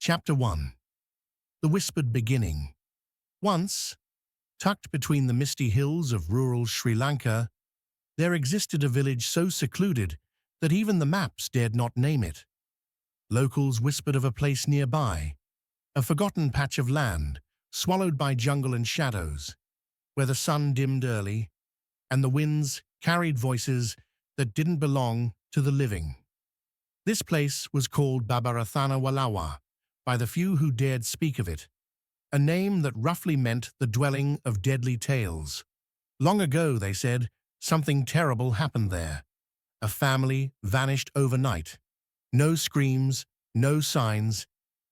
Chapter 1. The Whispered Beginning. Once, tucked between the misty hills of rural Sri Lanka, there existed a village so secluded that even the maps dared not name it. Locals whispered of a place nearby, a forgotten patch of land, swallowed by jungle and shadows, where the sun dimmed early, and the winds carried voices that didn't belong to the living. This place was called Babarathanna Walawwa, by the few who dared speak of it, a name that roughly meant the dwelling of deadly tales. Long ago, they said, something terrible happened there. A family vanished overnight. No screams, no signs,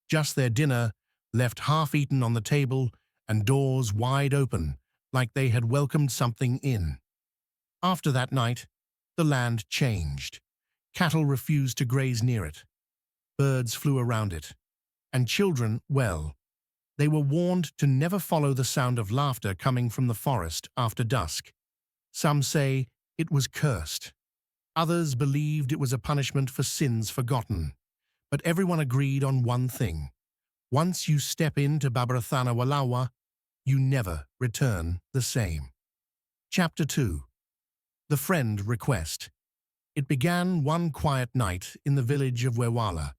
just their dinner left half-eaten on the table and doors wide open, like they had welcomed something in. After that night, the land changed. Cattle refused to graze near it. Birds flew around it. And children, well, they were warned to never follow the sound of laughter coming from the forest after dusk. Some say it was cursed. Others believed it was a punishment for sins forgotten. But everyone agreed on one thing. Once you step into Babarathanna Walawwa, you never return the same. Chapter 2. The Friend Request. It began one quiet night in the village of Wewala,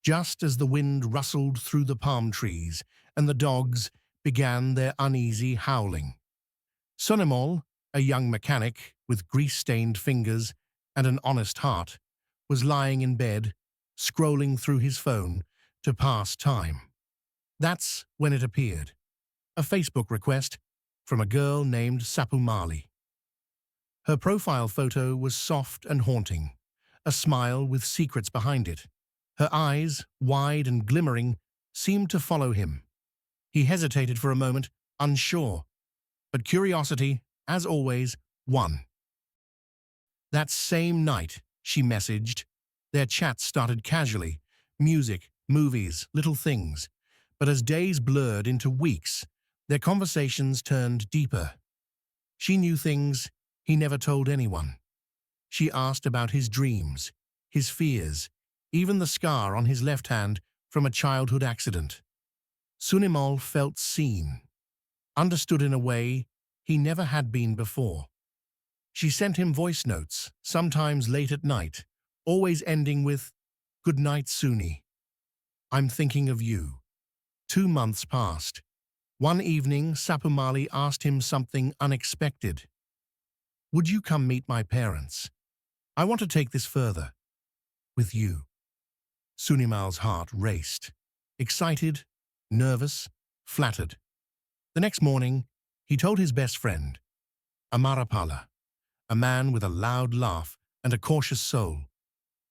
just as the wind rustled through the palm trees and the dogs began their uneasy howling. Sunimal, a young mechanic with grease-stained fingers and an honest heart, was lying in bed, scrolling through his phone to pass time. That's when it appeared. A Facebook request from a girl named Sapumali. Her profile photo was soft and haunting, a smile with secrets behind it. Her eyes, wide and glimmering, seemed to follow him. He hesitated for a moment, unsure, but curiosity, as always, won. That same night, she messaged. Their chat started casually, music, movies, little things. But as days blurred into weeks, their conversations turned deeper. She knew things he never told anyone. She asked about his dreams, his fears, even the scar on his left hand from a childhood accident. Sunimal felt seen, understood in a way he never had been before. She sent him voice notes, sometimes late at night, always ending with, "Good night, Suni. I'm thinking of you." 2 months passed. One evening, Sapumali asked him something unexpected. "Would you come meet my parents? I want to take this further. With you." Sunimal's heart raced. Excited, nervous, flattered. The next morning, he told his best friend, Amarapala, a man with a loud laugh and a cautious soul.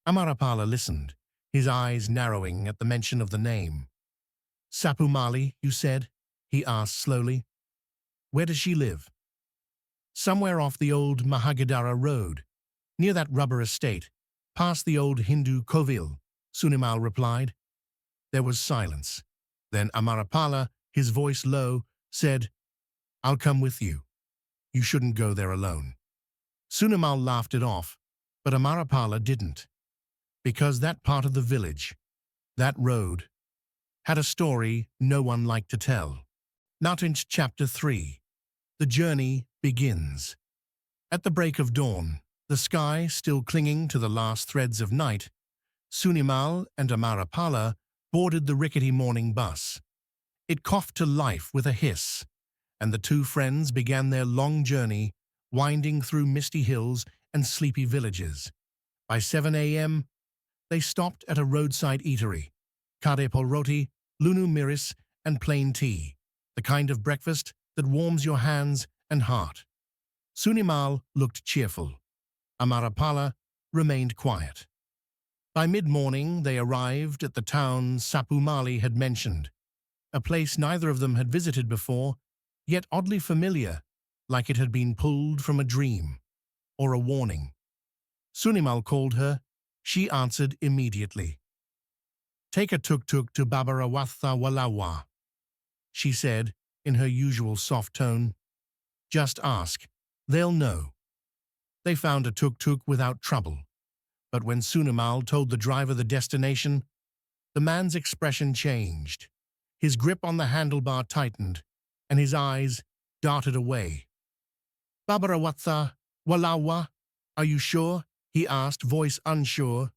Amarapala listened, his eyes narrowing at the mention of the name. "Sapumali, you said?" he asked slowly. "Where does she live?" "Somewhere off the old Mahagadara road, near that rubber estate, past the old Hindu Kovil," Sunimal replied. There was silence. Then Amarapala, his voice low, said, "I'll come with you. You shouldn't go there alone." Sunimal laughed it off, but Amarapala didn't. Because that part of the village, that road, had a story no one liked to tell. Now in Chapter 3. The journey begins. At the break of dawn, the sky still clinging to the last threads of night, Sunimal and Amarapala boarded the rickety morning bus. It coughed to life with a hiss, and the two friends began their long journey, winding through misty hills and sleepy villages. By 7 a.m., they stopped at a roadside eatery, kadepol roti, lunu miris, and plain tea, the kind of breakfast that warms your hands and heart. Sunimal looked cheerful. Amarapala remained quiet. By mid-morning, they arrived at the town Sapumali had mentioned, a place neither of them had visited before, yet oddly familiar, like it had been pulled from a dream or a warning. Sunimal called her. She answered immediately. "Take a tuk-tuk to Babarathanna Walawwa," she said in her usual soft tone. "Just ask. They'll know." They found a tuk-tuk without trouble. But when Sunimal told the driver the destination, The man's expression changed. His grip on the handlebar tightened, and his eyes darted away. Babarathanna Walawwa, are you sure? He asked, voice unsure.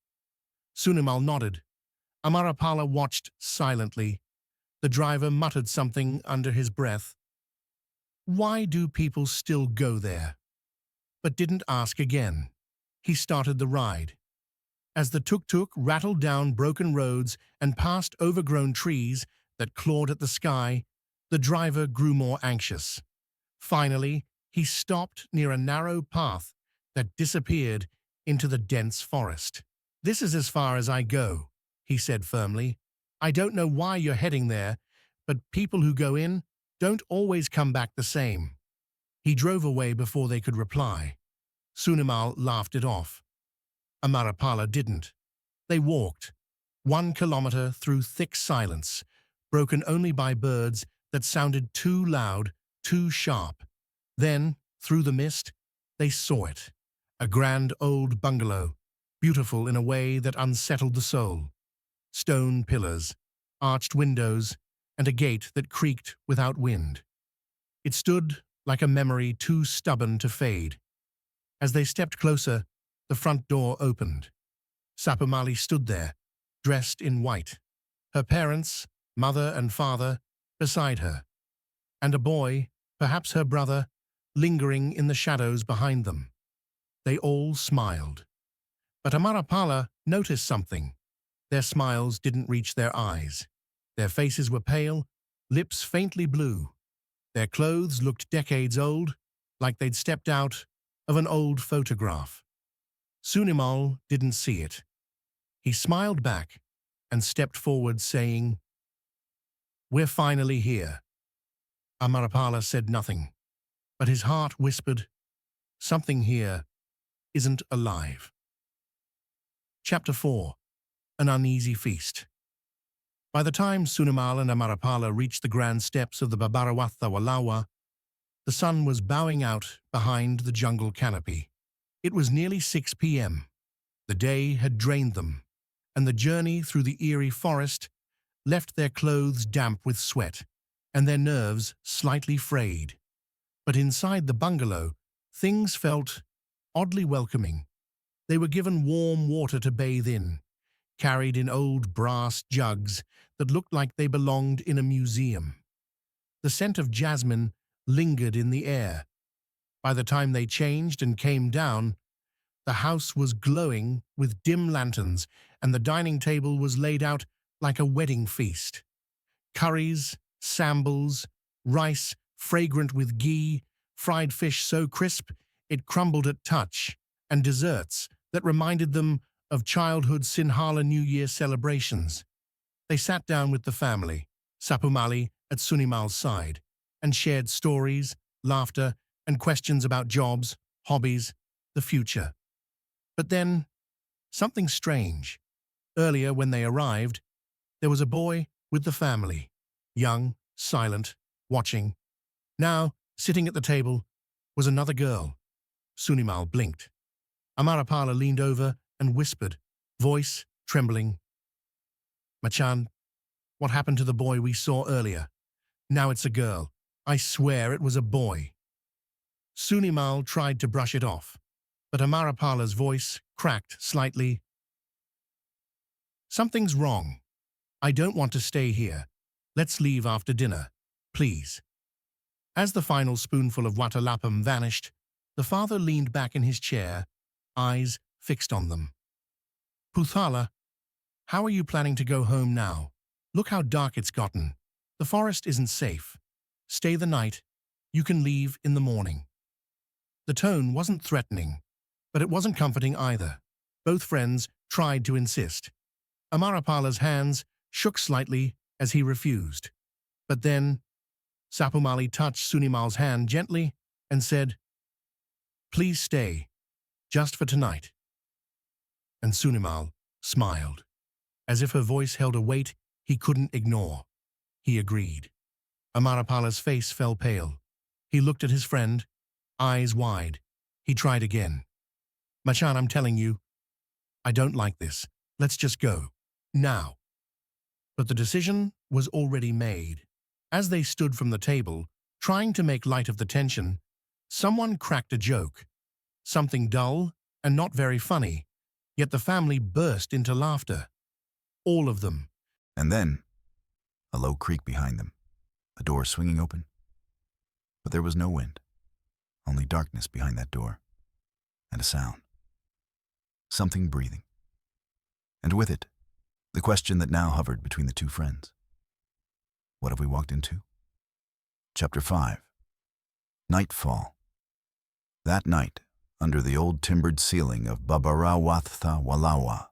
Sunimal nodded. Amarapala watched silently. The driver muttered something under his breath. Why do people still go there? But didn't ask again. He started the ride. As the tuk-tuk rattled down broken roads and past overgrown trees that clawed at the sky, the driver grew more anxious. Finally, he stopped near a narrow path that disappeared into the dense forest. This is as far as I go, he said firmly. I don't know why you're heading there, but people who go in don't always come back the same. He drove away before they could reply. Sunimal laughed it off. Amarapala didn't. They walked, 1 kilometer through thick silence, broken only by birds that sounded too loud, too sharp. Then, through the mist, they saw it. A grand old bungalow, beautiful in a way that unsettled the soul. Stone pillars, arched windows, and a gate that creaked without wind. It stood like a memory too stubborn to fade. As they stepped closer, the front door opened. Sapumali stood there, dressed in white. Her parents, mother and father, beside her. And a boy, perhaps her brother, lingering in the shadows behind them. They all smiled. But Amarapala noticed something. Their smiles didn't reach their eyes. Their faces were pale, lips faintly blue. Their clothes looked decades old, like they'd stepped out of an old photograph. Sunimal didn't see it. He smiled back and stepped forward, saying, "We're finally here." Amarapala said nothing, but his heart whispered, "Something here isn't alive." Chapter 4. An Uneasy Feast. By the time Sunimal and Amarapala reached the grand steps of the Babarathanna Walawwa, the sun was bowing out behind the jungle canopy. It was nearly 6 p.m. The day had drained them, and the journey through the eerie forest left their clothes damp with sweat and their nerves slightly frayed. But inside the bungalow, things felt oddly welcoming. They were given warm water to bathe in, carried in old brass jugs that looked like they belonged in a museum. The scent of jasmine lingered in the air. By the time they changed and came down, the house was glowing with dim lanterns, and the dining table was laid out like a wedding feast. Curries, sambals, rice fragrant with ghee, fried fish so crisp it crumbled at touch, and desserts that reminded them of childhood Sinhala New Year celebrations. They sat down with the family, Sapumali at Sunimal's side, and shared stories, laughter, and questions about jobs, hobbies, the future. But then, something strange. Earlier, when they arrived, there was a boy with the family, young, silent, watching. Now, sitting at the table, was another girl. Sunimal blinked. Amarapala leaned over and whispered, voice trembling, "Machan, what happened to the boy we saw earlier? Now it's a girl. I swear it was a boy." Sunimal tried to brush it off, but Amarapala's voice cracked slightly. "Something's wrong. I don't want to stay here. Let's leave after dinner, please." As the final spoonful of watalapam vanished, the father leaned back in his chair, eyes fixed on them. "Puthala, how are you planning to go home now? Look how dark it's gotten. The forest isn't safe. Stay the night. You can leave in the morning." The tone wasn't threatening, but it wasn't comforting either. Both friends tried to insist. Amarapala's hands shook slightly as he refused. But then, Sapumali touched Sunimal's hand gently and said, "Please stay, just for tonight." And Sunimal smiled, as if her voice held a weight he couldn't ignore. He agreed. Amarapala's face fell pale. He looked at his friend, eyes wide. He tried again. "Machan, I'm telling you, I don't like this. Let's just go. Now." But the decision was already made. As they stood from the table, trying to make light of the tension, someone cracked a joke, something dull and not very funny, yet the family burst into laughter. All of them. And then, a low creak behind them, a door swinging open. But there was no wind, only darkness behind that door, and a sound. Something breathing. And with it, the question that now hovered between the two friends. What have we walked into? Chapter 5. Nightfall. That night, under the old timbered ceiling of Babarathanna Walawwa,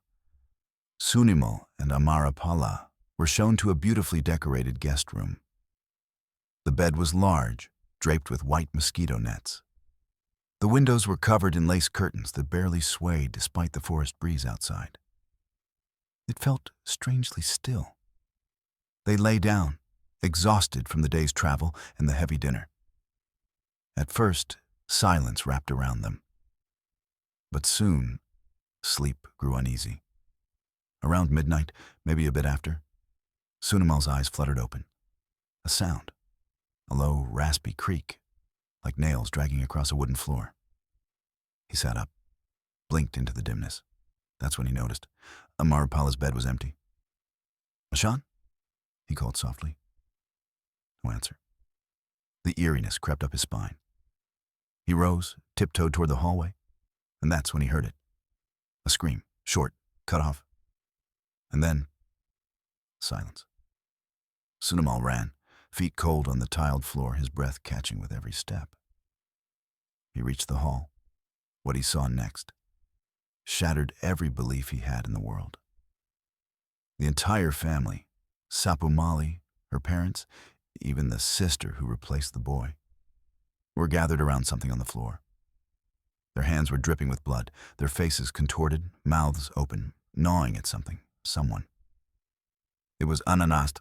Sunimal and Amarapala were shown to a beautifully decorated guest room. The bed was large, draped with white mosquito nets. The windows were covered in lace curtains that barely swayed despite the forest breeze outside. It felt strangely still. They lay down, exhausted from the day's travel and the heavy dinner. At first, silence wrapped around them. But soon, sleep grew uneasy. Around midnight, maybe a bit after, Sunimal's eyes fluttered open. A sound, a low, raspy creak, like nails dragging across a wooden floor. He sat up, blinked into the dimness. That's when he noticed Amarapala's bed was empty. "Ashan?" he called softly. No answer. The eeriness crept up his spine. He rose, tiptoed toward the hallway, and that's when he heard it. A scream, short, cut off. And then, silence. Sunimal ran, feet cold on the tiled floor, his breath catching with every step. He reached the hall. What he saw next shattered every belief he had in the world. The entire family, Sapumali, her parents, even the sister who replaced the boy, were gathered around something on the floor. Their hands were dripping with blood, their faces contorted, mouths open, gnawing at something, someone. It was Ananast,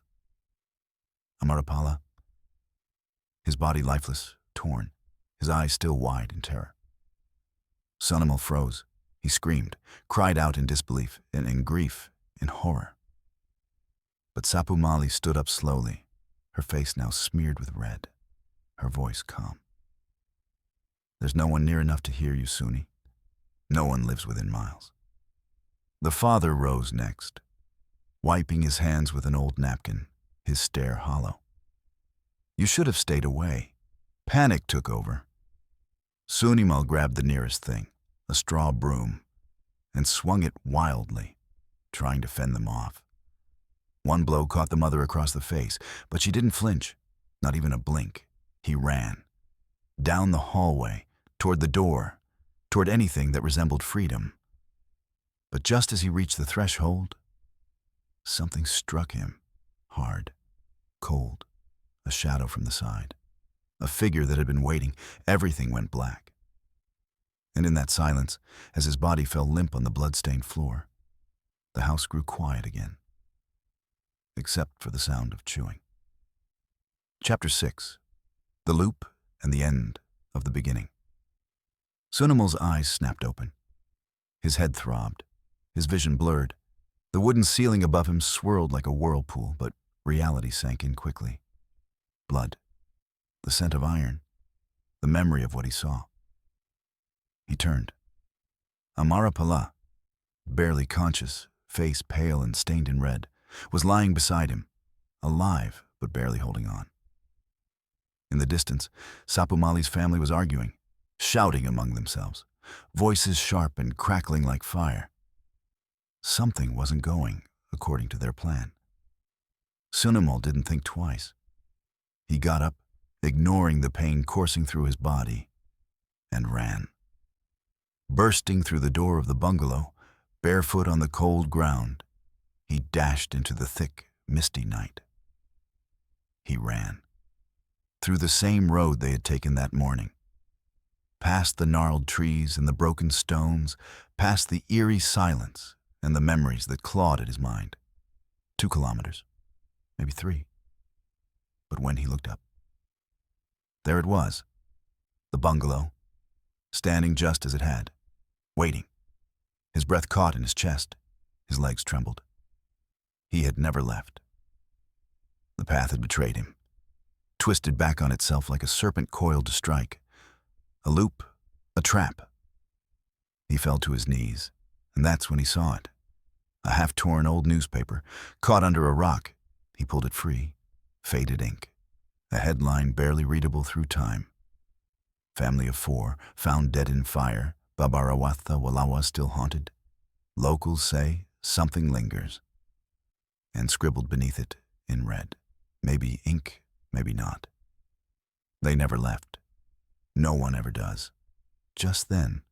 Amarapala, his body lifeless, torn, his eyes still wide in terror. Sunimal froze. He screamed, cried out in disbelief, in grief, in horror. But Sapumali stood up slowly, her face now smeared with red, her voice calm. "There's no one near enough to hear you, Suni. No one lives within miles." The father rose next, wiping his hands with an old napkin, his stare hollow. "You should have stayed away." Panic took over. Sunimal grabbed the nearest thing, a straw broom, and swung it wildly, trying to fend them off. One blow caught the mother across the face, but she didn't flinch, not even a blink. He ran, down the hallway, toward the door, toward anything that resembled freedom. But just as he reached the threshold, something struck him, hard, cold, a shadow from the side, a figure that had been waiting. Everything went black. And in that silence, as his body fell limp on the blood-stained floor, the house grew quiet again, except for the sound of chewing. Chapter 6. The Loop and the End of the Beginning. Sunimal's eyes snapped open. His head throbbed, his vision blurred. The wooden ceiling above him swirled like a whirlpool, but reality sank in quickly. Blood, the scent of iron, the memory of what he saw. He turned. Amarapala, barely conscious, face pale and stained in red, was lying beside him, alive but barely holding on. In the distance, Sapumali's family was arguing, shouting among themselves, voices sharp and crackling like fire. Something wasn't going according to their plan. Sunimal didn't think twice. He got up, ignoring the pain coursing through his body, and ran. Bursting through the door of the bungalow, barefoot on the cold ground, he dashed into the thick, misty night. He ran. Through the same road they had taken that morning. Past the gnarled trees and the broken stones, past the eerie silence and the memories that clawed at his mind. 2 kilometers, maybe 3. But when he looked up, there it was, the bungalow, standing just as it had, waiting. His breath caught in his chest, his legs trembled. He had never left. The path had betrayed him, twisted back on itself like a serpent coiled to strike. A loop, a trap. He fell to his knees, and that's when he saw it. A half-torn old newspaper, caught under a rock. He pulled it free. Faded ink. A headline barely readable through time. Family of 4, found dead in fire. Babarathanna Walawwa still haunted. Locals say something lingers. And scribbled beneath it, in red. Maybe ink, maybe not. They never left. No one ever does. Just then,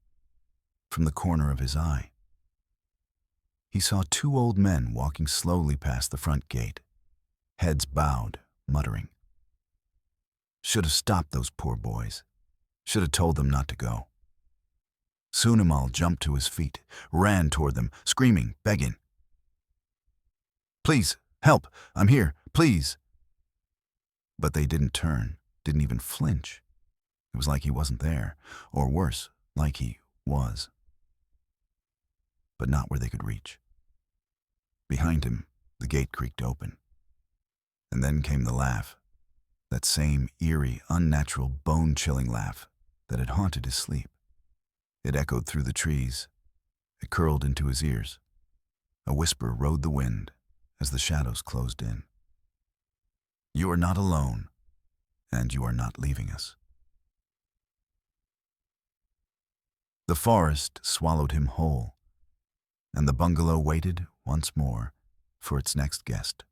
from the corner of his eye, he saw 2 old men walking slowly past the front gate, heads bowed, muttering. Should have stopped those poor boys. Should have told them not to go. Sunamal jumped to his feet, ran toward them, screaming, begging. Please, help, I'm here, please. But they didn't turn, didn't even flinch. It was like he wasn't there, or worse, like he was. But not where they could reach. Behind him, the gate creaked open. And then came the laugh, that same eerie, unnatural, bone-chilling laugh that had haunted his sleep. It echoed through the trees. It curled into his ears. A whisper rode the wind as the shadows closed in. You are not alone, and you are not leaving us. The forest swallowed him whole, and the bungalow waited once more for its next guest.